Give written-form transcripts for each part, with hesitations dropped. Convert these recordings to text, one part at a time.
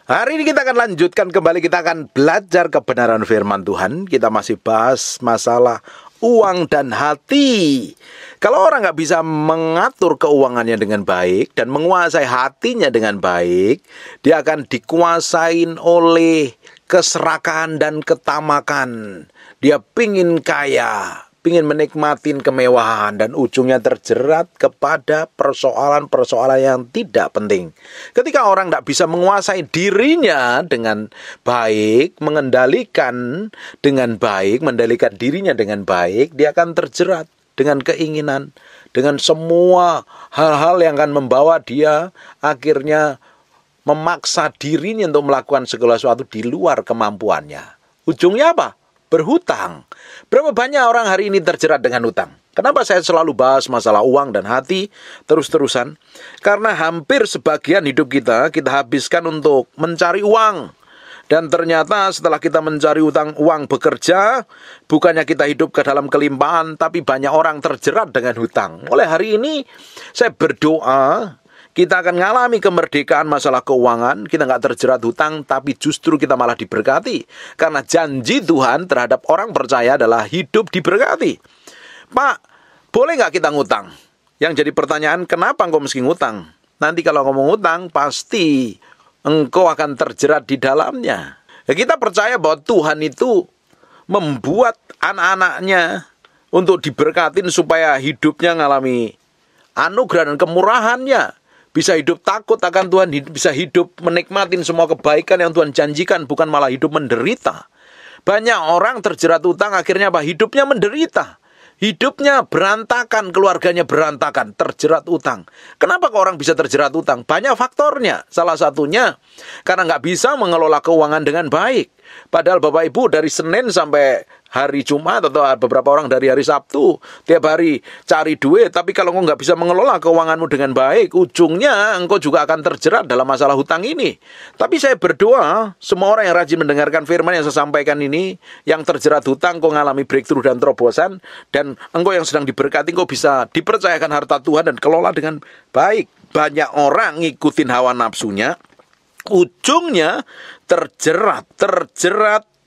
Hari ini kita akan lanjutkan kembali, kita akan belajar kebenaran firman Tuhan. Kita masih bahas masalah uang dan hati. Kalau orang nggak bisa mengatur keuangannya dengan baik dan menguasai hatinya dengan baik, dia akan dikuasain oleh keserakahan dan ketamakan. Dia pingin kaya, pingin menikmatin kemewahan, dan ujungnya terjerat kepada persoalan-persoalan yang tidak penting. Ketika orang tidak bisa menguasai dirinya dengan baik, mengendalikan dirinya dengan baik, dia akan terjerat dengan keinginan, dengan semua hal-hal yang akan membawa dia akhirnya memaksa dirinya untuk melakukan segala sesuatu di luar kemampuannya. Ujungnya apa? Berhutang. Berapa banyak orang hari ini terjerat dengan hutang? Kenapa saya selalu bahas masalah uang dan hati terus-terusan? Karena hampir sebagian hidup kita habiskan untuk mencari uang. Dan ternyata setelah kita mencari uang bekerja, bukannya kita hidup ke dalam kelimpahan, tapi banyak orang terjerat dengan hutang. Oleh hari ini saya berdoa kita akan mengalami kemerdekaan masalah keuangan. Kita nggak terjerat hutang, tapi justru kita malah diberkati. Karena janji Tuhan terhadap orang percaya adalah hidup diberkati. Pak, boleh nggak kita ngutang? Yang jadi pertanyaan, kenapa engkau mesti ngutang? Nanti kalau engkau mau ngutang, pasti engkau akan terjerat di dalamnya. Ya, kita percaya bahwa Tuhan itu membuat anak-anaknya untuk diberkatin supaya hidupnya mengalami anugerah dan kemurahannya. Bisa hidup takut akan Tuhan, bisa hidup menikmatin semua kebaikan yang Tuhan janjikan, bukan malah hidup menderita. Banyak orang terjerat utang, akhirnya apa? Hidupnya menderita. Hidupnya berantakan, keluarganya berantakan, terjerat utang. Kenapa kok orang bisa terjerat utang? Banyak faktornya. Salah satunya karena nggak bisa mengelola keuangan dengan baik. Padahal Bapak Ibu dari Senin sampai hari Jumat atau beberapa orang dari hari Sabtu tiap hari cari duit, tapi kalau engkau nggak bisa mengelola keuanganmu dengan baik, ujungnya engkau juga akan terjerat dalam masalah hutang ini. Tapi saya berdoa semua orang yang rajin mendengarkan firman yang saya sampaikan ini, yang terjerat hutang, engkau mengalami breakthrough dan terobosan, dan engkau yang sedang diberkati, engkau bisa dipercayakan harta Tuhan dan kelola dengan baik. Banyak orang ngikutin hawa nafsunya, ujungnya terjerat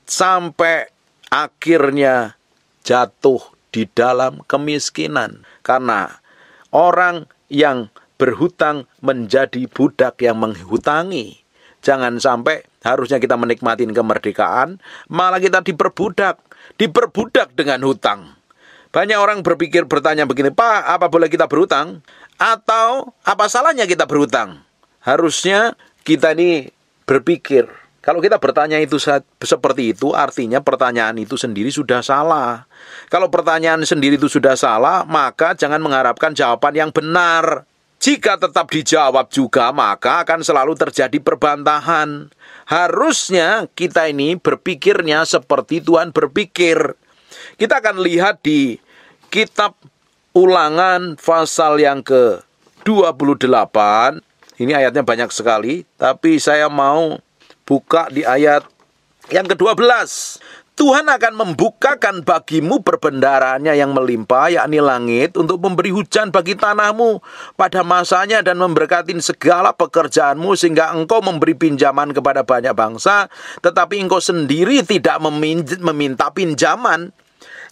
sampai akhirnya jatuh di dalam kemiskinan. Karena orang yang berhutang menjadi budak yang menghutangi. Jangan sampai harusnya kita menikmati kemerdekaan, malah kita diperbudak dengan hutang. Banyak orang bertanya begini, Pak, apa boleh kita berhutang? Atau apa salahnya kita berhutang? Harusnya kita ini berpikir, kalau kita bertanya itu seperti itu, artinya pertanyaan itu sendiri sudah salah. Kalau pertanyaan sendiri itu sudah salah, maka jangan mengharapkan jawaban yang benar. Jika tetap dijawab juga, maka akan selalu terjadi perbantahan. Harusnya kita ini berpikirnya seperti Tuhan berpikir. Kita akan lihat di kitab Ulangan pasal yang ke-28. Ini ayatnya banyak sekali, tapi saya mau buka di ayat yang ke-12. Tuhan akan membukakan bagimu perbendaharaannya yang melimpah, yakni langit, untuk memberi hujan bagi tanahmu pada masanya dan memberkatin segala pekerjaanmu, sehingga engkau memberi pinjaman kepada banyak bangsa, tetapi engkau sendiri tidak meminta pinjaman.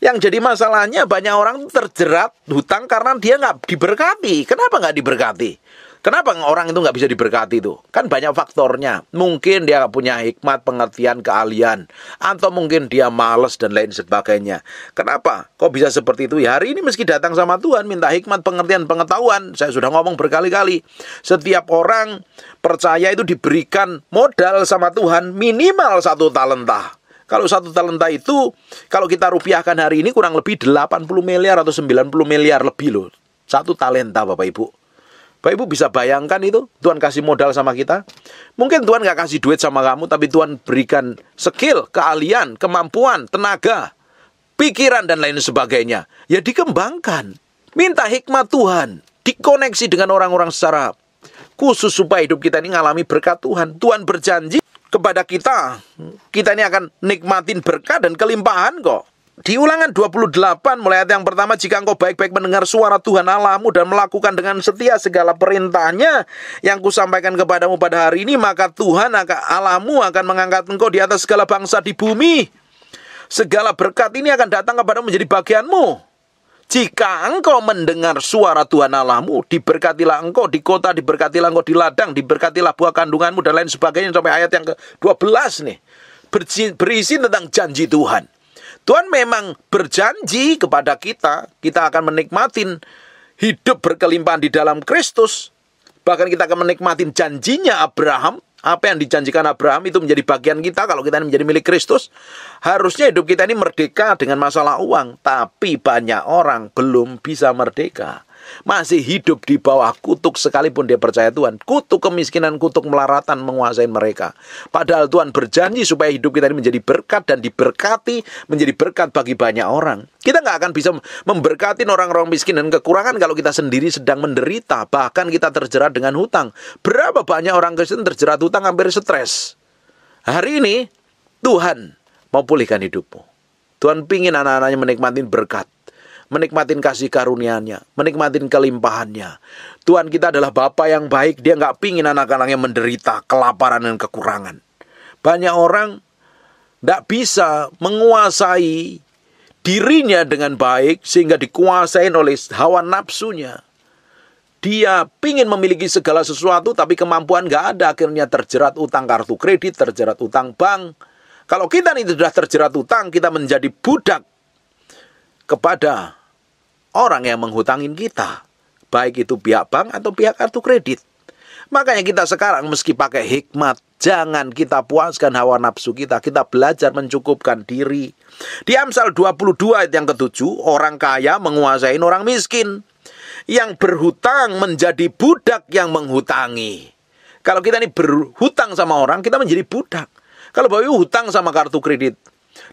Yang jadi masalahnya banyak orang terjerat hutang karena dia nggak diberkati. Kenapa nggak diberkati? Kenapa orang itu nggak bisa diberkati itu? Kan banyak faktornya. Mungkin dia nggak punya hikmat, pengertian, keahlian. Atau mungkin dia malas dan lain sebagainya. Kenapa? Kok bisa seperti itu? Ya hari ini meski datang sama Tuhan, minta hikmat, pengertian, pengetahuan. Saya sudah ngomong berkali-kali. Setiap orang percaya itu diberikan modal sama Tuhan minimal 1 talenta. Kalau 1 talenta itu, kalau kita rupiahkan hari ini kurang lebih 80 miliar atau 90 miliar lebih loh. 1 talenta Bapak Ibu. Bapak Ibu bisa bayangkan itu, Tuhan kasih modal sama kita. Mungkin Tuhan gak kasih duit sama kamu, tapi Tuhan berikan skill, keahlian, kemampuan, tenaga, pikiran dan lain sebagainya. Ya dikembangkan. Minta hikmat Tuhan, dikoneksi dengan orang-orang secara khusus supaya hidup kita ini mengalami berkat Tuhan. Tuhan berjanji kepada kita ini akan nikmatin berkat dan kelimpahan kok. di Ulangan 28 mulai ayat yang pertama, jika engkau baik-baik mendengar suara Tuhan Allahmu dan melakukan dengan setia segala perintahnya yang kusampaikan kepadamu pada hari ini, maka Tuhan Allahmu akan mengangkat engkau di atas segala bangsa di bumi. Segala berkat ini akan datang kepadamu menjadi bagianmu. Jika engkau mendengar suara Tuhan Allahmu, diberkatilah engkau di kota, diberkatilah engkau di ladang, diberkatilah buah kandunganmu, dan lain sebagainya. Sampai ayat yang ke-12 nih, berisi tentang janji Tuhan. Tuhan memang berjanji kepada kita akan menikmatin hidup berkelimpahan di dalam Kristus. Bahkan kita akan menikmatin janjinya Abraham. Apa yang dijanjikan Abraham itu menjadi bagian kita kalau kita ini menjadi milik Kristus. Harusnya hidup kita ini merdeka dengan masalah uang. Tapi banyak orang belum bisa merdeka. Masih hidup di bawah kutuk sekalipun dia percaya Tuhan. Kutuk kemiskinan, kutuk melaratan menguasai mereka. Padahal Tuhan berjanji supaya hidup kita ini menjadi berkat dan diberkati, menjadi berkat bagi banyak orang. Kita nggak akan bisa memberkati orang-orang miskin dan kekurangan kalau kita sendiri sedang menderita. Bahkan kita terjerat dengan hutang. Berapa banyak orang Kristen terjerat hutang hampir stres. Hari ini Tuhan mau pulihkan hidupmu. Tuhan pingin anak-anaknya menikmati berkat, menikmatin kasih karunia-Nya, menikmatin kelimpahannya. Tuhan kita adalah Bapa yang baik. Dia nggak pingin anak-anaknya menderita kelaparan dan kekurangan. Banyak orang nggak bisa menguasai dirinya dengan baik sehingga dikuasain oleh hawa nafsunya. Dia pingin memiliki segala sesuatu tapi kemampuan nggak ada. Akhirnya terjerat utang kartu kredit, terjerat utang bank. Kalau kita ini sudah terjerat utang, kita menjadi budak kepada orang yang menghutangin kita, baik itu pihak bank atau pihak kartu kredit. Makanya kita sekarang meski pakai hikmat, jangan kita puaskan hawa nafsu kita. Kita belajar mencukupkan diri. Di Amsal 22 ayat yang ke-7, orang kaya menguasai orang miskin. Yang berhutang menjadi budak yang menghutangi. Kalau kita ini berhutang sama orang, kita menjadi budak. Kalau Bapak Ibu hutang sama kartu kredit,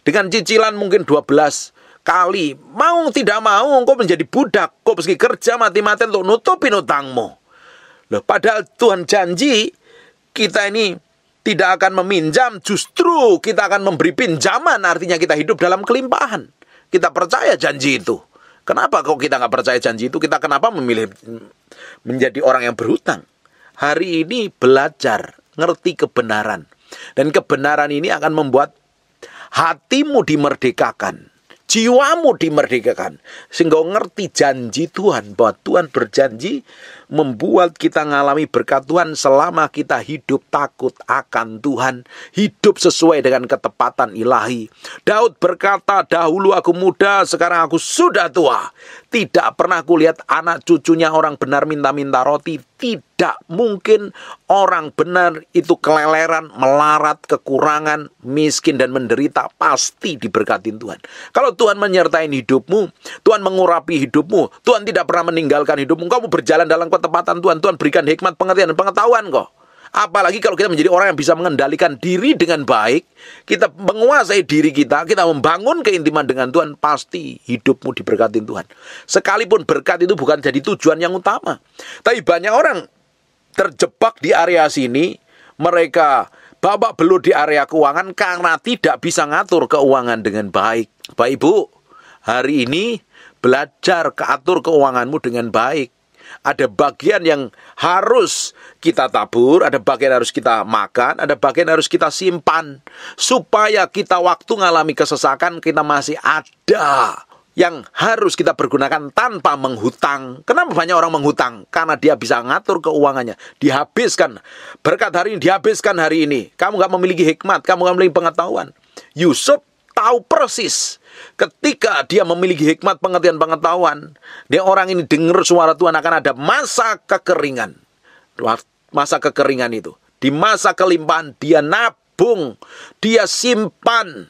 dengan cicilan mungkin 12 kali, mau tidak mau engkau menjadi budak. Kau pergi kerja mati-matian untuk nutupin utangmu. Loh, padahal Tuhan janji kita ini tidak akan meminjam, justru kita akan memberi pinjaman. Artinya kita hidup dalam kelimpahan. Kita percaya janji itu. Kenapa kalau kita nggak percaya janji itu? Kita kenapa memilih menjadi orang yang berhutang? Hari ini belajar ngerti kebenaran. Dan kebenaran ini akan membuat hatimu dimerdekakan, jiwamu dimerdekakan, sehingga ngerti janji Tuhan, bahwa Tuhan berjanji membuat kita mengalami berkat Tuhan selama kita hidup takut akan Tuhan, hidup sesuai dengan ketepatan ilahi. Daud berkata, dahulu aku muda, sekarang aku sudah tua. Tidak pernah kulihat anak cucunya orang benar minta-minta roti. Tidak mungkin orang benar itu keleleran, melarat, kekurangan, miskin dan menderita. Pasti diberkatin Tuhan. Kalau Tuhan menyertai hidupmu, Tuhan mengurapi hidupmu, Tuhan tidak pernah meninggalkan hidupmu, kamu berjalan dalam ketepatan Tuhan. Tuhan berikan hikmat, pengertian dan pengetahuan kok. Apalagi kalau kita menjadi orang yang bisa mengendalikan diri dengan baik, kita menguasai diri kita membangun keintiman dengan Tuhan, pasti hidupmu diberkatin Tuhan. Sekalipun berkat itu bukan jadi tujuan yang utama. Tapi banyak orang terjebak di area sini, mereka babak belut di area keuangan karena tidak bisa ngatur keuangan dengan baik. Bapak Ibu, hari ini belajar atur keuanganmu dengan baik. Ada bagian yang harus kita tabur, ada bagian yang harus kita makan, ada bagian yang harus kita simpan. Supaya kita waktu mengalami kesesakan, kita masih ada yang harus kita pergunakan tanpa menghutang. Kenapa banyak orang menghutang? Karena dia bisa ngatur keuangannya. Dihabiskan. Berkat hari ini, dihabiskan hari ini. Kamu gak memiliki hikmat, kamu gak memiliki pengetahuan. Yusuf tahu persis ketika dia memiliki hikmat, pengertian, pengetahuan, dia orang ini dengar suara Tuhan akan ada masa kekeringan. Masa kekeringan itu, di masa kelimpahan dia nabung, dia simpan,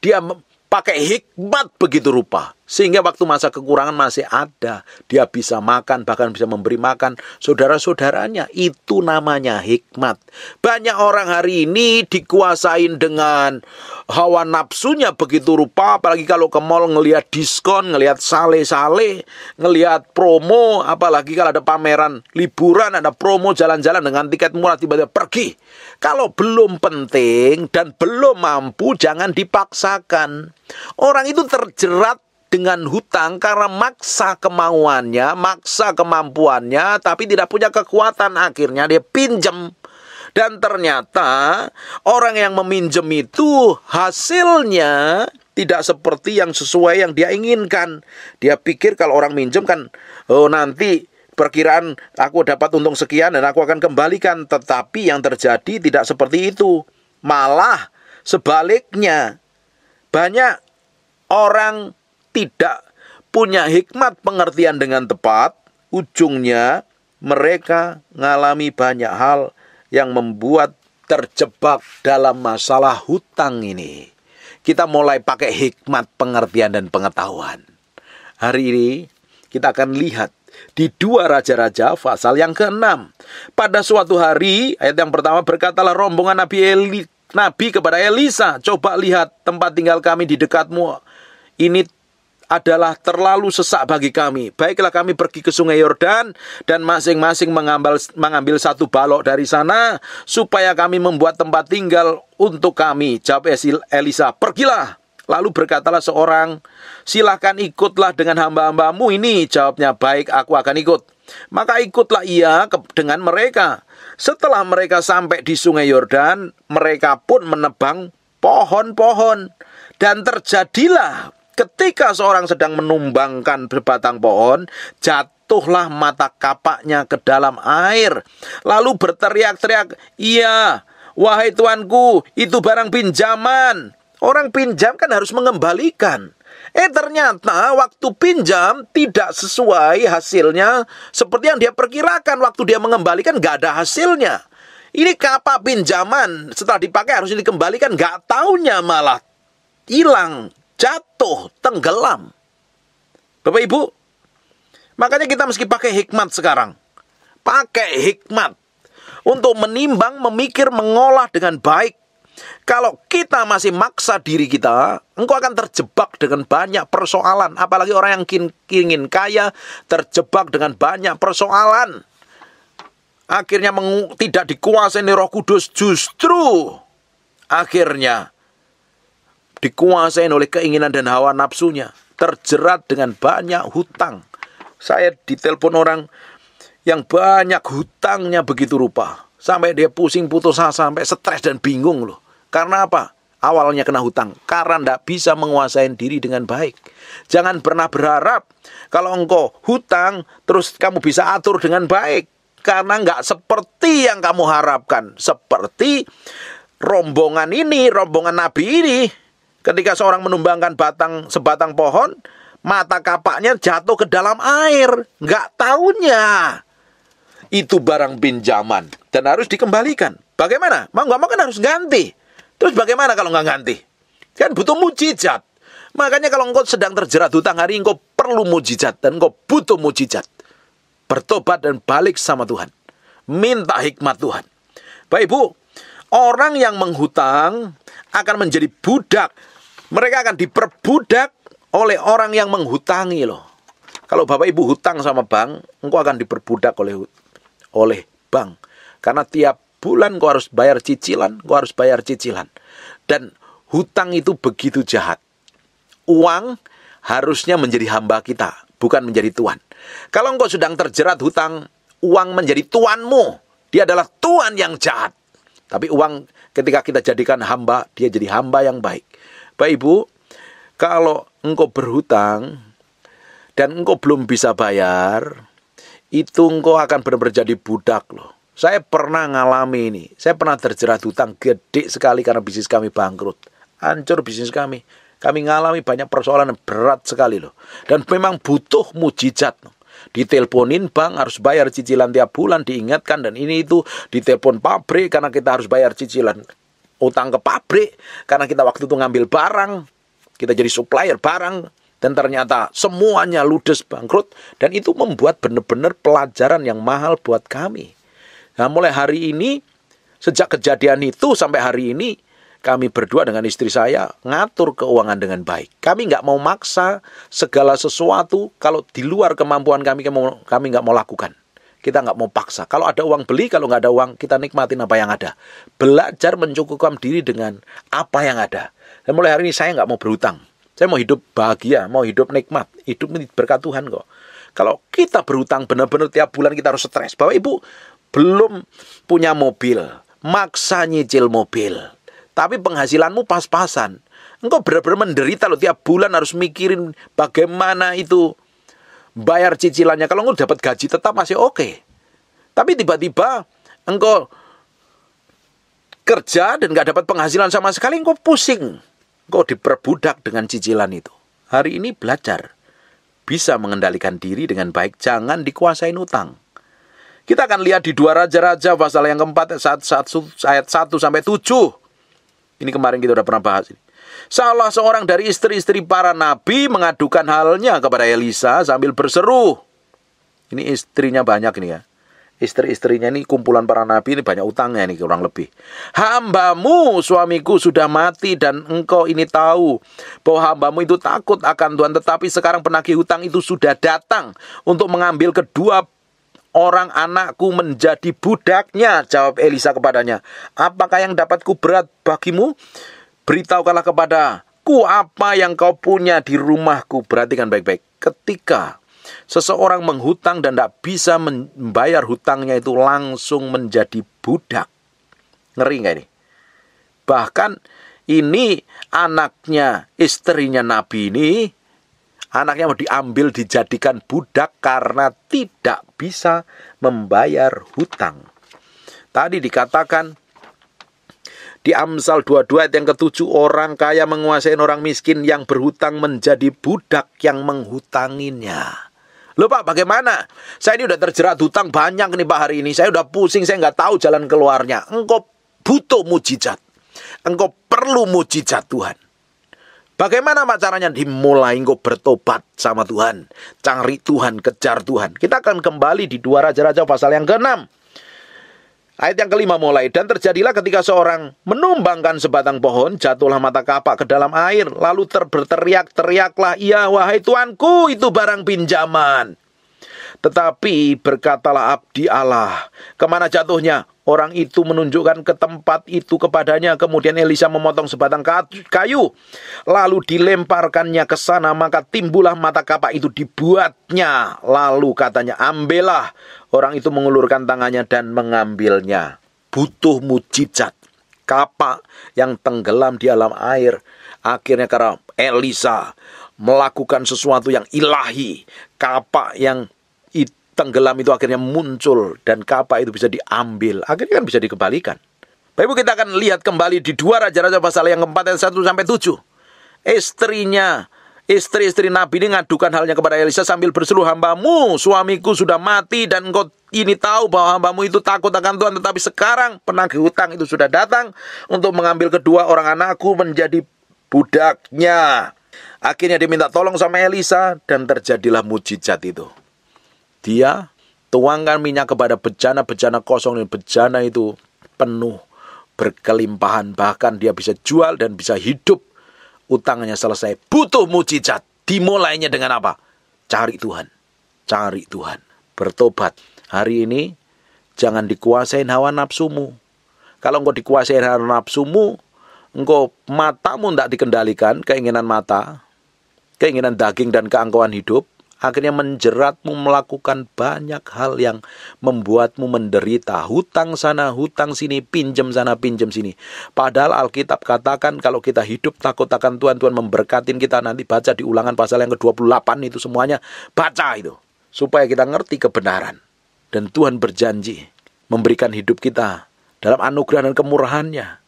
dia pakai hikmat begitu rupa Sehingga waktu masa kekurangan masih ada. Dia bisa makan, bahkan bisa memberi makan saudara-saudaranya. Itu namanya hikmat. Banyak orang hari ini dikuasain dengan hawa nafsunya begitu rupa. Apalagi kalau ke mall ngelihat diskon, ngelihat sale-sale, ngelihat promo. Apalagi kalau ada pameran liburan, ada promo jalan-jalan dengan tiket murah, tiba-tiba pergi. Kalau belum penting dan belum mampu, jangan dipaksakan. Orang itu terjerat dengan hutang karena maksa kemauannya, maksa kemampuannya, tapi tidak punya kekuatan. Akhirnya dia pinjam. Dan ternyata orang yang meminjam itu hasilnya tidak seperti yang sesuai yang dia inginkan. Dia pikir kalau orang minjem kan, oh nanti perkiraan aku dapat untung sekian dan aku akan kembalikan. Tetapi yang terjadi tidak seperti itu. Malah sebaliknya. Banyak orang tidak punya hikmat pengertian dengan tepat, ujungnya mereka mengalami banyak hal yang membuat terjebak dalam masalah hutang ini. Kita mulai pakai hikmat pengertian dan pengetahuan. Hari ini kita akan lihat di 2 Raja-Raja pasal yang ke-6. Pada suatu hari, ayat yang pertama, berkatalah rombongan Nabi kepada Elisa, coba lihat tempat tinggal kami di dekatmu. Ini adalah terlalu sesak bagi kami. Baiklah kami pergi ke sungai Yordan dan masing-masing mengambil 1 balok dari sana supaya kami membuat tempat tinggal untuk kami. Jawab Elisa, pergilah. Lalu berkatalah seorang, silahkan ikutlah dengan hamba-hambamu ini. Jawabnya, baik, aku akan ikut. Maka ikutlah ia dengan mereka. Setelah mereka sampai di sungai Yordan, mereka pun menebang pohon-pohon. Dan terjadilah ketika seorang sedang menumbangkan sebatang pohon, jatuhlah mata kapaknya ke dalam air. Lalu berteriak-teriak, iya, wahai tuanku, itu barang pinjaman. Orang pinjam kan harus mengembalikan. Ternyata waktu pinjam tidak sesuai hasilnya seperti yang dia perkirakan. Waktu dia mengembalikan gak ada hasilnya. Ini kapak pinjaman setelah dipakai harus dikembalikan, gak taunya malah hilang, jatuh, tenggelam. Bapak Ibu, makanya kita mesti pakai hikmat sekarang. Pakai hikmat untuk menimbang, memikir, mengolah dengan baik. Kalau kita masih maksa diri kita, engkau akan terjebak dengan banyak persoalan. Apalagi orang yang ingin kaya, terjebak dengan banyak persoalan. Akhirnya tidak dikuasai Roh Kudus, justru akhirnya dikuasai oleh keinginan dan hawa nafsunya. Terjerat dengan banyak hutang. Saya ditelepon orang yang banyak hutangnya begitu rupa. Sampai dia pusing putus asa, sampai stres dan bingung loh. Karena apa? Awalnya kena hutang. Karena tidak bisa menguasai diri dengan baik. Jangan pernah berharap kalau engkau hutang, terus kamu bisa atur dengan baik. Karena nggak seperti yang kamu harapkan. Seperti rombongan ini, rombongan Nabi ini. Ketika seorang menumbangkan sebatang pohon, mata kapaknya jatuh ke dalam air. Nggak taunya itu barang pinjaman dan harus dikembalikan. Bagaimana? Mau nggak mau kan harus ganti. Terus bagaimana kalau nggak ganti? Kan butuh mujizat. Makanya kalau engkau sedang terjerat hutang hari ini, engkau perlu mujizat dan engkau butuh mujizat. Bertobat dan balik sama Tuhan. Minta hikmat Tuhan. Bapak Ibu, orang yang menghutang akan menjadi budak. Mereka akan diperbudak oleh orang yang menghutangi loh. Kalau Bapak Ibu hutang sama bank, engkau akan diperbudak oleh bank. Karena tiap bulan engkau harus bayar cicilan, engkau harus bayar cicilan. Dan hutang itu begitu jahat. Uang harusnya menjadi hamba kita, bukan menjadi tuan. Kalau engkau sedang terjerat hutang, uang menjadi tuanmu. Dia adalah tuan yang jahat. Tapi uang ketika kita jadikan hamba, dia jadi hamba yang baik. Bapak Ibu, kalau engkau berhutang dan engkau belum bisa bayar, itu engkau akan benar-benar jadi budak loh. Saya pernah ngalami ini. Saya pernah terjerat hutang gede sekali karena bisnis kami bangkrut. Hancur bisnis kami. Kami ngalami banyak persoalan yang berat sekali loh. Dan memang butuh mujizat loh. Diteleponin bank harus bayar cicilan tiap bulan, diingatkan dan ini itu. Ditelepon pabrik karena kita harus bayar cicilan utang ke pabrik karena kita waktu itu ngambil barang, kita jadi supplier barang, Dan ternyata semuanya ludes bangkrut. Dan itu membuat benar-benar pelajaran yang mahal buat kami. Nah, mulai hari ini, sejak kejadian itu sampai hari ini, kami berdua dengan istri saya ngatur keuangan dengan baik. Kami nggak mau maksa segala sesuatu kalau di luar kemampuan kami nggak mau lakukan. Kita nggak mau paksa. Kalau ada uang beli, kalau nggak ada uang kita nikmatin apa yang ada. Belajar mencukupkan diri dengan apa yang ada. Dan mulai hari ini saya nggak mau berhutang. Saya mau hidup bahagia, mau hidup nikmat. Hidup ini berkat Tuhan kok. Kalau kita berhutang benar-benar tiap bulan kita harus stres. Bapak Ibu belum punya mobil, maksa nyicil mobil. Tapi penghasilanmu pas-pasan. Engkau benar-benar menderita loh. Tiap bulan harus mikirin bagaimana itu bayar cicilannya. Kalau engkau dapat gaji tetap masih oke. Tapi tiba-tiba engkau kerja dan gak dapat penghasilan sama sekali, engkau pusing. Engkau diperbudak dengan cicilan itu. Hari ini belajar. Bisa mengendalikan diri dengan baik. Jangan dikuasain utang. Kita akan lihat di 2 Raja-Raja pasal yang keempat ayat 1 sampai 7. Ini kemarin kita udah pernah bahas ini. Salah seorang dari istri-istri para nabi mengadukan halnya kepada Elisa sambil berseru. Ini istrinya banyak ini ya. Istri-istrinya ini kumpulan para nabi ini banyak utangnya ini kurang lebih. Hambamu suamiku sudah mati dan engkau ini tahu bahwa hambamu itu takut akan Tuhan. Tetapi sekarang penagih hutang itu sudah datang untuk mengambil kedua orang anakku menjadi budaknya. Jawab Elisa kepadanya, apakah yang dapat kuberat bagimu? Beritahukanlah kepadaku apa yang kau punya di rumahku. Perhatikan baik-baik. Ketika seseorang menghutang dan tidak bisa membayar hutangnya itu langsung menjadi budak. Ngeri nggak ini? Bahkan ini anaknya, istrinya Nabi ini, anaknya mau diambil dijadikan budak karena tidak bisa membayar hutang. Tadi dikatakan di Amsal 22 ayat yang ke-7, orang kaya menguasai orang miskin yang berhutang menjadi budak yang menghutanginya. Loh Pak, bagaimana? Saya ini udah terjerat hutang banyak nih Pak hari ini. Saya udah pusing, saya nggak tahu jalan keluarnya. Engkau butuh mujizat. Engkau perlu mujizat Tuhan. Bagaimana Pak caranya? Dimulai engkau bertobat sama Tuhan. Cari Tuhan, kejar Tuhan. Kita akan kembali di 2 Raja-Raja pasal yang ke-6. Ayat yang ke-5 mulai. Dan terjadilah ketika seorang menumbangkan sebatang pohon, jatuhlah mata kapak ke dalam air. Lalu berteriak-teriaklah ia, wahai Tuanku, itu barang pinjaman. Tetapi berkatalah abdi Allah, kemana jatuhnya? Orang itu menunjukkan ke tempat itu kepadanya. Kemudian Elisa memotong sebatang kayu, lalu dilemparkannya ke sana. Maka timbullah mata kapak itu dibuatnya. Lalu katanya, ambillah. Orang itu mengulurkan tangannya dan mengambilnya. Butuh mujizat. Kapak yang tenggelam di alam air. Akhirnya karena Elisa melakukan sesuatu yang ilahi, kapak yang tenggelam itu akhirnya muncul dan kapak itu bisa diambil. Akhirnya kan bisa dikembalikan. Bapak Ibu, kita akan lihat kembali di 2 Raja-Raja pasal yang keempat ayat 1 sampai 7. Istri-istri Nabi ini ngadukan halnya kepada Elisa sambil berseru, hambamu suamiku sudah mati dan engkau ini tahu bahwa hambamu itu takut akan Tuhan. Tetapi sekarang penagih hutang itu sudah datang untuk mengambil kedua orang anakku menjadi budaknya. Akhirnya dia minta tolong sama Elisa dan terjadilah mujizat itu. Dia tuangkan minyak kepada bejana-bejana kosong dan bejana itu penuh berkelimpahan. Bahkan dia bisa jual dan bisa hidup. Utangnya selesai. Butuh mujizat. Dimulainya dengan apa? Cari Tuhan. Cari Tuhan. Bertobat. Hari ini jangan dikuasain hawa nafsumu. Kalau engkau dikuasain hawa nafsumu, engkau matamu tidak dikendalikan, keinginan mata, keinginan daging dan keangkuhan hidup, akhirnya menjeratmu melakukan banyak hal yang membuatmu menderita. Hutang sana, hutang sini, pinjam sana, pinjam sini. Padahal Alkitab katakan kalau kita hidup takut akan Tuhan, Tuhan memberkatin kita. Nanti baca di Ulangan pasal yang ke-28 itu semuanya. Baca itu. Supaya kita ngerti kebenaran. Dan Tuhan berjanji memberikan hidup kita dalam anugerah dan kemurahannya.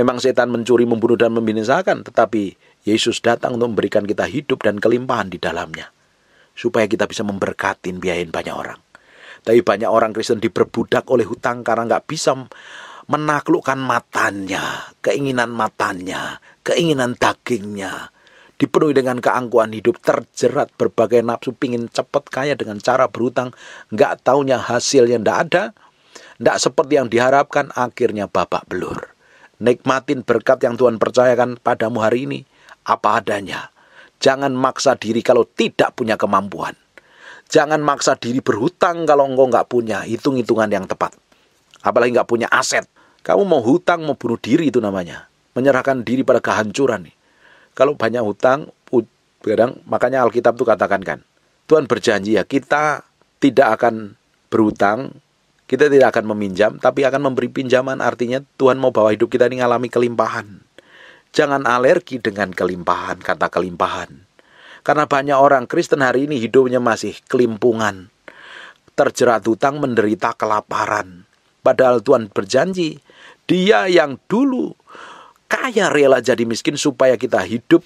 Memang setan mencuri, membunuh, dan membinasakan. Tetapi Yesus datang untuk memberikan kita hidup dan kelimpahan di dalamnya. Supaya kita bisa memberkatin, biayain banyak orang. Tapi banyak orang Kristen diperbudak oleh hutang karena nggak bisa menaklukkan matanya, keinginan dagingnya. dipenuhi dengan keangkuhan hidup, terjerat berbagai nafsu, pingin cepet kaya dengan cara berhutang, nggak taunya hasilnya ndak ada, ndak seperti yang diharapkan, akhirnya babak belur. Nikmatin berkat yang Tuhan percayakan padamu hari ini, apa adanya. Jangan maksa diri kalau tidak punya kemampuan. Jangan maksa diri berhutang kalau engkau nggak punya hitung-hitungan yang tepat. Apalagi nggak punya aset. Kamu mau hutang, mau bunuh diri itu namanya. Menyerahkan diri pada kehancuran nih. Kalau banyak hutang, kadang makanya Alkitab itu katakan kan, Tuhan berjanji ya, kita tidak akan berhutang, kita tidak akan meminjam, tapi akan memberi pinjaman. Artinya Tuhan mau bawa hidup kita ini mengalami kelimpahan. Jangan alergi dengan kelimpahan, kata kelimpahan. Karena banyak orang Kristen hari ini hidupnya masih kelimpungan, terjerat hutang, menderita kelaparan. Padahal Tuhan berjanji, Dia yang dulu kaya rela jadi miskin supaya kita hidup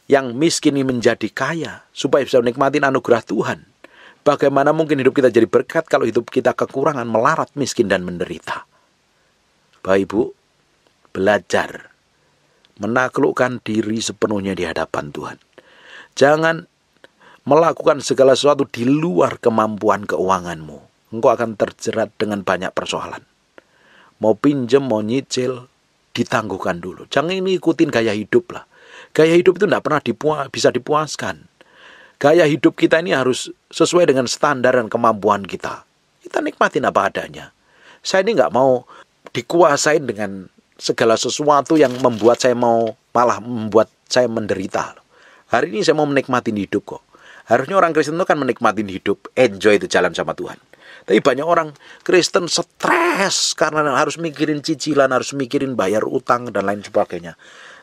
yang miskin ini menjadi kaya, supaya bisa menikmati anugerah Tuhan. Bagaimana mungkin hidup kita jadi berkat kalau hidup kita kekurangan, melarat, miskin, dan menderita? Bapak Ibu, belajar menaklukkan diri sepenuhnya di hadapan Tuhan. Jangan melakukan segala sesuatu di luar kemampuan keuanganmu. Engkau akan terjerat dengan banyak persoalan. Mau pinjem, mau nyicil, ditangguhkan dulu. Jangan ikutin gaya hidup lah. Gaya hidup itu tidak pernah bisa dipuaskan. Gaya hidup kita ini harus sesuai dengan standar dan kemampuan kita. Kita nikmatin apa adanya. Saya ini nggak mau dikuasain dengan segala sesuatu yang membuat saya malah membuat saya menderita. Hari ini saya mau menikmatin hidup kok. Harusnya orang Kristen itu kan menikmatin hidup, enjoy itu jalan sama Tuhan. Tapi banyak orang Kristen stres karena harus mikirin cicilan, harus mikirin bayar utang dan lain sebagainya.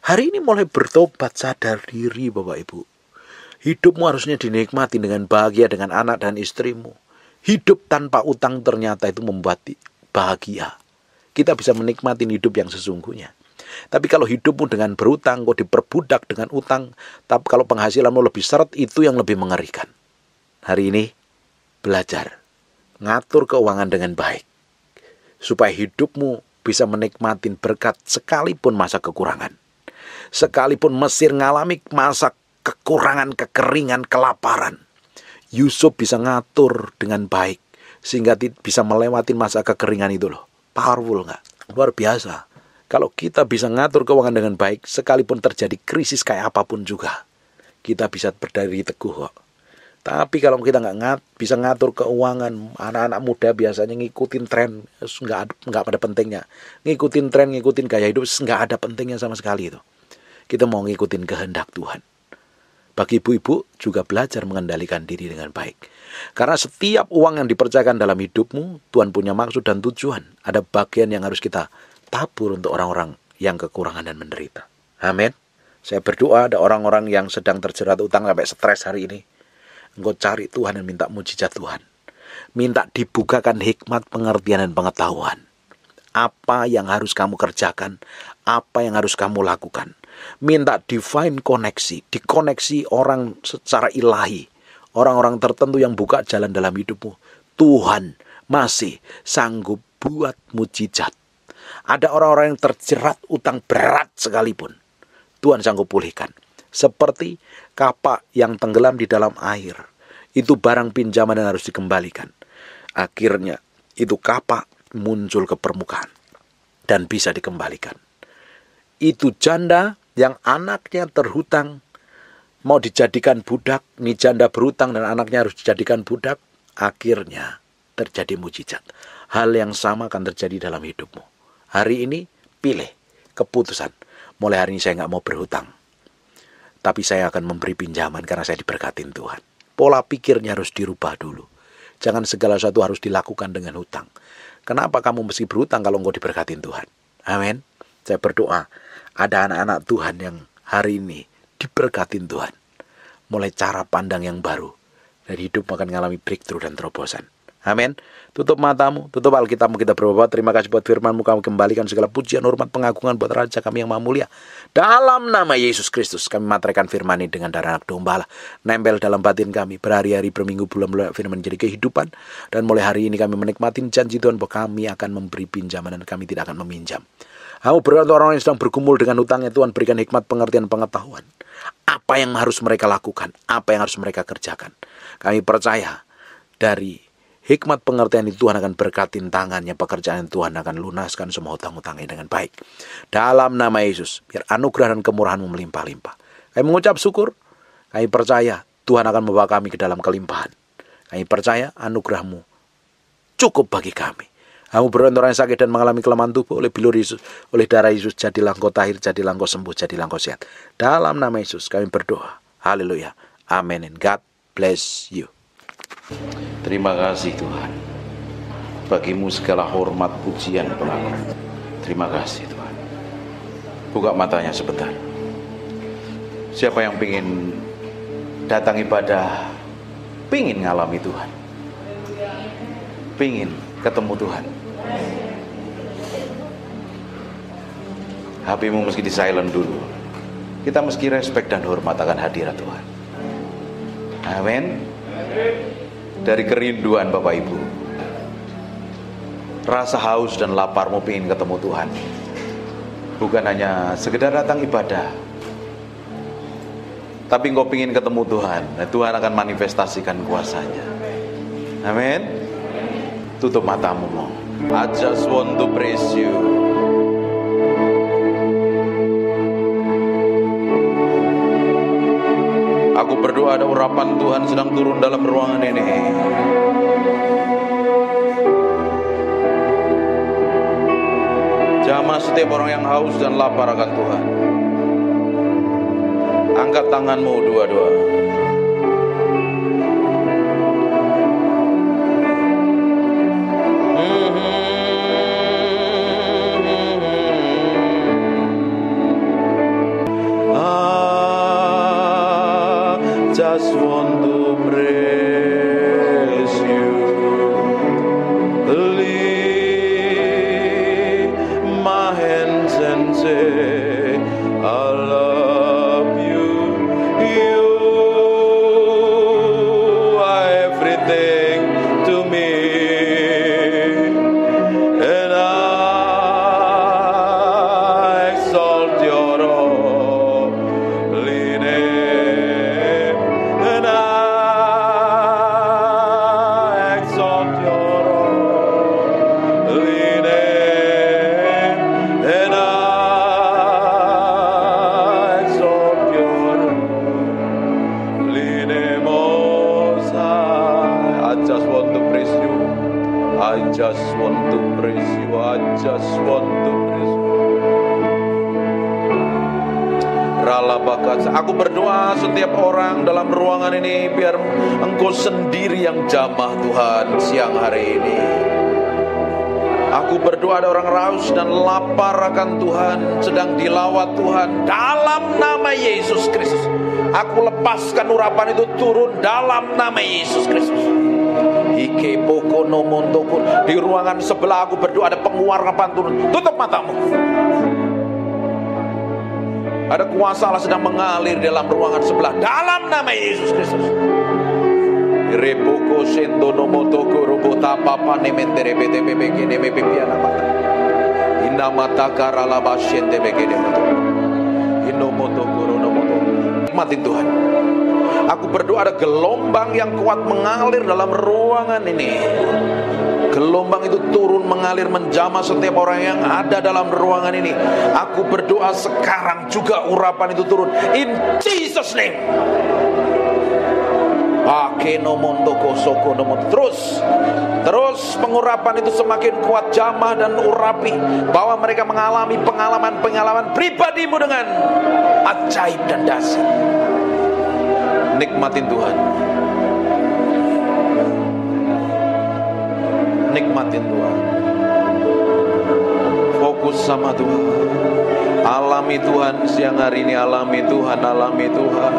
Hari ini mulai bertobat, sadar diri Bapak Ibu. Hidupmu harusnya dinikmati dengan bahagia dengan anak dan istrimu. Hidup tanpa utang ternyata itu membuat bahagia. Kita bisa menikmati hidup yang sesungguhnya. Tapi kalau hidupmu dengan berutang, kau diperbudak dengan utang, tapi kalau penghasilanmu lebih seret, itu yang lebih mengerikan. Hari ini belajar ngatur keuangan dengan baik, supaya hidupmu bisa menikmati berkat sekalipun masa kekurangan. Sekalipun Mesir ngalami masa kekurangan, kekeringan, kelaparan, Yusuf bisa ngatur dengan baik, sehingga bisa melewati masa kekeringan itu loh. Powerful nggak? Luar biasa. Kalau kita bisa ngatur keuangan dengan baik, sekalipun terjadi krisis kayak apapun juga, kita bisa berdiri teguh kok. Tapi kalau kita nggak bisa ngatur keuangan, anak-anak muda biasanya ngikutin tren, nggak pada pentingnya. Ngikutin tren, ngikutin gaya hidup, nggak ada pentingnya sama sekali itu. Kita mau ngikutin kehendak Tuhan. Bagi ibu-ibu juga belajar mengendalikan diri dengan baik. Karena setiap uang yang dipercayakan dalam hidupmu, Tuhan punya maksud dan tujuan. Ada bagian yang harus kita tabur untuk orang-orang yang kekurangan dan menderita. Amin. Saya berdoa ada orang-orang yang sedang terjerat utang sampai stres hari ini. Engkau cari Tuhan dan minta mujizat Tuhan. Minta dibukakan hikmat, pengertian, dan pengetahuan. Apa yang harus kamu kerjakan, apa yang harus kamu lakukan. Minta divine koneksi, dikoneksi orang secara ilahi. Orang-orang tertentu yang buka jalan dalam hidupmu. Tuhan masih sanggup buat mujizat. Ada orang-orang yang terjerat utang berat sekalipun, Tuhan sanggup pulihkan. Seperti kapak yang tenggelam di dalam air. Itu barang pinjaman yang harus dikembalikan. Akhirnya itu kapak muncul ke permukaan dan bisa dikembalikan. Itu janda yang anaknya terhutang mau dijadikan budak. Ini janda berhutang dan anaknya harus dijadikan budak. Akhirnya terjadi mujizat. Hal yang sama akan terjadi dalam hidupmu. Hari ini pilih keputusan. Mulai hari ini saya nggak mau berhutang. Tapi saya akan memberi pinjaman karena saya diberkatin Tuhan. Pola pikirnya harus dirubah dulu. Jangan segala sesuatu harus dilakukan dengan hutang. Kenapa kamu mesti berhutang kalau engkau diberkatin Tuhan? Amin. Saya berdoa ada anak-anak Tuhan yang hari ini diberkatin Tuhan. Mulai cara pandang yang baru. Dan hidup akan mengalami breakthrough dan terobosan. Amin. Tutup matamu, tutup Alkitabmu, kita berdoa. Terima kasih buat firman-Mu, kami kembalikan segala pujian, hormat, pengagungan buat Raja kami yang maha mulia. Dalam nama Yesus Kristus, kami materaikan firman ini dengan darah anak domba Allah. Nempel dalam batin kami, berhari-hari, berminggu, bulan-bulan, firman menjadi kehidupan. Dan mulai hari ini kami menikmati janji Tuhan bahwa kami akan memberi pinjaman dan kami tidak akan meminjam. Kamu berkata orang yang sedang bergumul dengan hutangnya, Tuhan berikan hikmat, pengertian, pengetahuan. Apa yang harus mereka lakukan, apa yang harus mereka kerjakan. Kami percaya dari hikmat pengertian itu Tuhan akan berkatin tangannya, pekerjaan Tuhan akan lunaskan semua hutang-hutangnya dengan baik. Dalam nama Yesus, biar anugerah dan kemurahan-Mu melimpah-limpah. Kami mengucap syukur, kami percaya Tuhan akan membawa kami ke dalam kelimpahan. Kami percaya anugerah-Mu cukup bagi kami. Kamu berdoa orang yang sakit dan mengalami kelemahan tubuh, oleh bilur Yesus, oleh darah Yesus, jadilah engkau tahir, jadilah engkau sembuh, jadilah engkau sehat. Dalam nama Yesus kami berdoa. Haleluya. Amin. And God bless you. Terima kasih Tuhan. Bagimu segala hormat, pujian, pengakuan. Terima kasih Tuhan. Buka matanya sebentar. Siapa yang ingin datang ibadah, pingin ngalami Tuhan, pingin ketemu Tuhan, HP-mu mesti di silent dulu. Kita mesti respect dan hormat akan hadirat Tuhan. Amin. Dari kerinduan Bapak Ibu, rasa haus dan laparmu ingin ketemu Tuhan, bukan hanya sekedar datang ibadah, tapi engkau ingin ketemu Tuhan. Nah, Tuhan akan manifestasikan kuasanya. Amin. Tutup matamu. I just want to praise you. Aku berdoa ada urapan Tuhan sedang turun dalam ruangan ini. Jamah setiap orang yang haus dan lapar akan Tuhan. Angkat tanganmu dua-dua. Just want to praise you. Lift my hands and say, I love you. You are everything to me, and I exalt your holy name. I just want to praise you. I just want to praise you. Aku berdoa setiap orang dalam ruangan ini, biar Engkau sendiri yang jamah Tuhan siang hari ini. Aku berdoa ada orang raus dan lapar akan Tuhan, sedang dilawat Tuhan. Dalam nama Yesus Kristus, aku lepaskan urapan itu turun dalam nama Yesus Kristus. Di ruangan sebelah aku berdoa ada penguarapan turun. Tutup matamu. Ada kuasa Allah sedang mengalir dalam ruangan sebelah dalam nama Yesus Kristus. Reboko sendo nomoto korobota papa nementere bete bebeke neme pipiana mata. Inna mata karala basyente begede moto. Inomoto koronomoto. Nikmatin Tuhan. Aku berdoa ada gelombang yang kuat mengalir dalam ruangan ini. Gelombang itu turun mengalir menjamah setiap orang yang ada dalam ruangan ini. Aku berdoa sekarang juga urapan itu turun in Jesus name. Terus pengurapan itu semakin kuat jamah dan urapi, bahwa mereka mengalami pengalaman pribadimu dengan ajaib dan dahsyat. Nikmatin Tuhan. Nikmatin Tuhan. Fokus sama Tuhan. Alami Tuhan siang hari ini. Alami Tuhan. Alami Tuhan.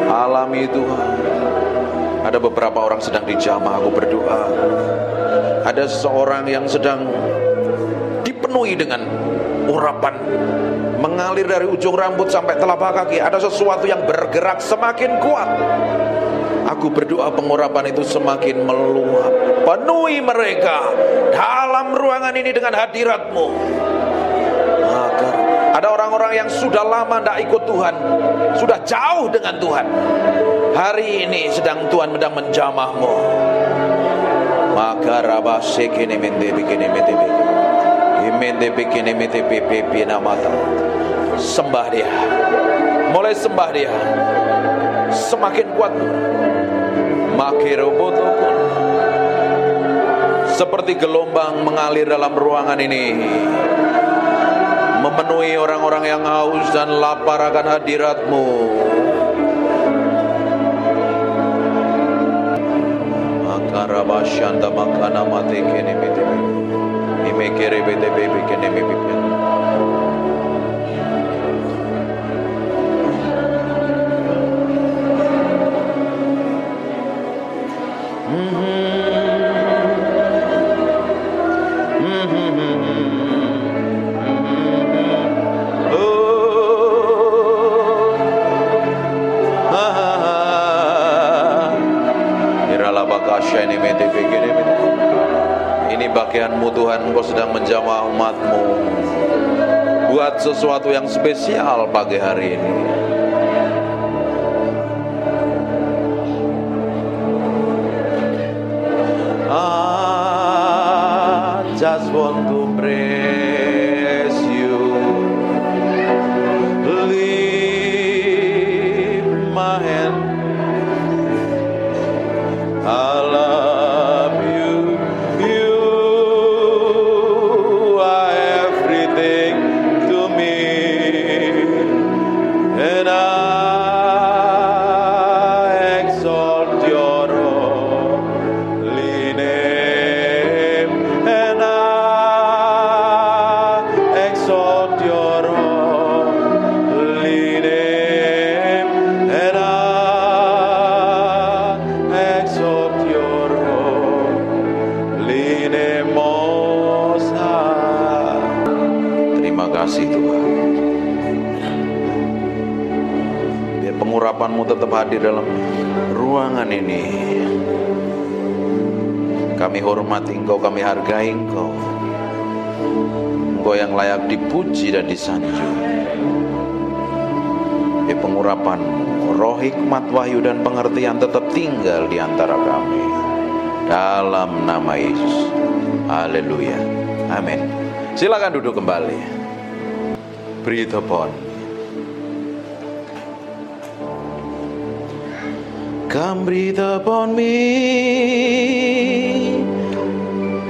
Alami Tuhan. Ada beberapa orang sedang dijamah, aku berdoa. Ada seseorang yang sedang dipenuhi dengan urapan, mengalir dari ujung rambut sampai telapak kaki. Ada sesuatu yang bergerak semakin kuat. Aku berdoa pengurapan itu semakin meluap. Penuhi mereka dalam ruangan ini dengan hadirat-Mu. Agar ada orang-orang yang sudah lama tidak ikut Tuhan, sudah jauh dengan Tuhan, hari ini sedang Tuhan sedang menjamah-Mu. Maka rabasekene mende bikene mende imende bikene mende pipi namata. Sembah Dia, mulai sembah Dia, semakin kuat. Makirobotokon, seperti gelombang mengalir dalam ruangan ini, memenuhi orang-orang yang haus dan lapar akan hadirat-Mu. Makarabasyanda makana mate kene mete imekere bete bebe kene bebe. Ini bagian-Mu Tuhan, Engkau sedang menjamah umat-Mu. Buat sesuatu yang spesial pagi hari ini. I just want to praise You, lift my hand, I love You, You are everything to me, and I exalt Your holy name, and I exalt Your holy name, and I exalt Your holy name, Most High. Terima kasih Tuhan. Biar pengurapan-Mu tetap hadir dalam ruangan ini. Kami hormati Engkau, kami hargai Engkau. Engkau yang layak dipuji dan disanjung. Biar pengurapan-Mu, roh hikmat, wahyu dan pengertian tetap tinggal di antara kami. Dalam nama Yesus. Haleluya. Amin. Silakan duduk kembali. Breathe upon me. Come breathe upon me,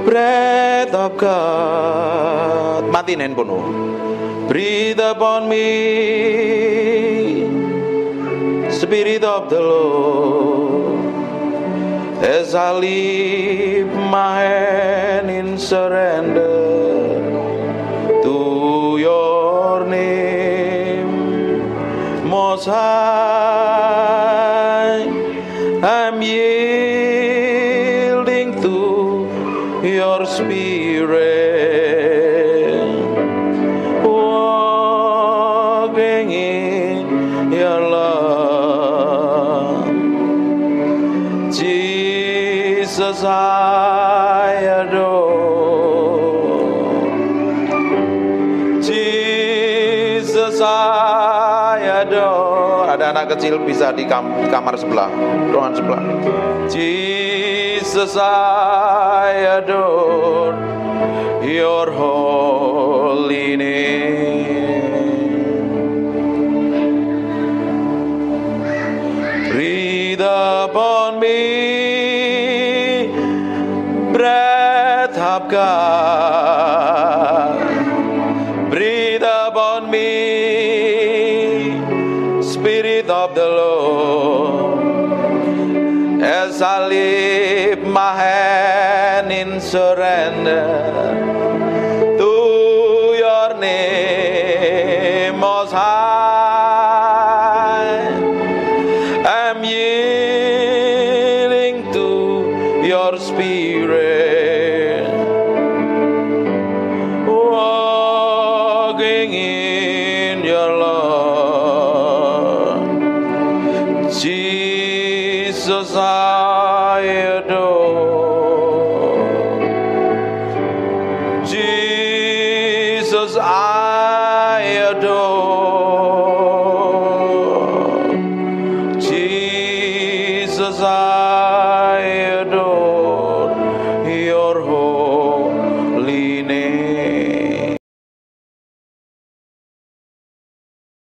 breath of God. Matiin handphone. Breathe upon me, Spirit of the Lord, as I lift my hand in surrender to Your name, Most High. I'm yielding to Your Spirit, walking in Your love. Jesus, I adore. Jesus, I adore. Ada anak kecil bisa di kamar sebelah, ruangan sebelah. Jesus, I adore Your holy name. Breathe upon me, breath of God. Breathe upon me, Spirit of the Lord, as I lift my hand in surrender to Your name, Most High. I'm yielding Jesus, I adore. Jesus, I adore.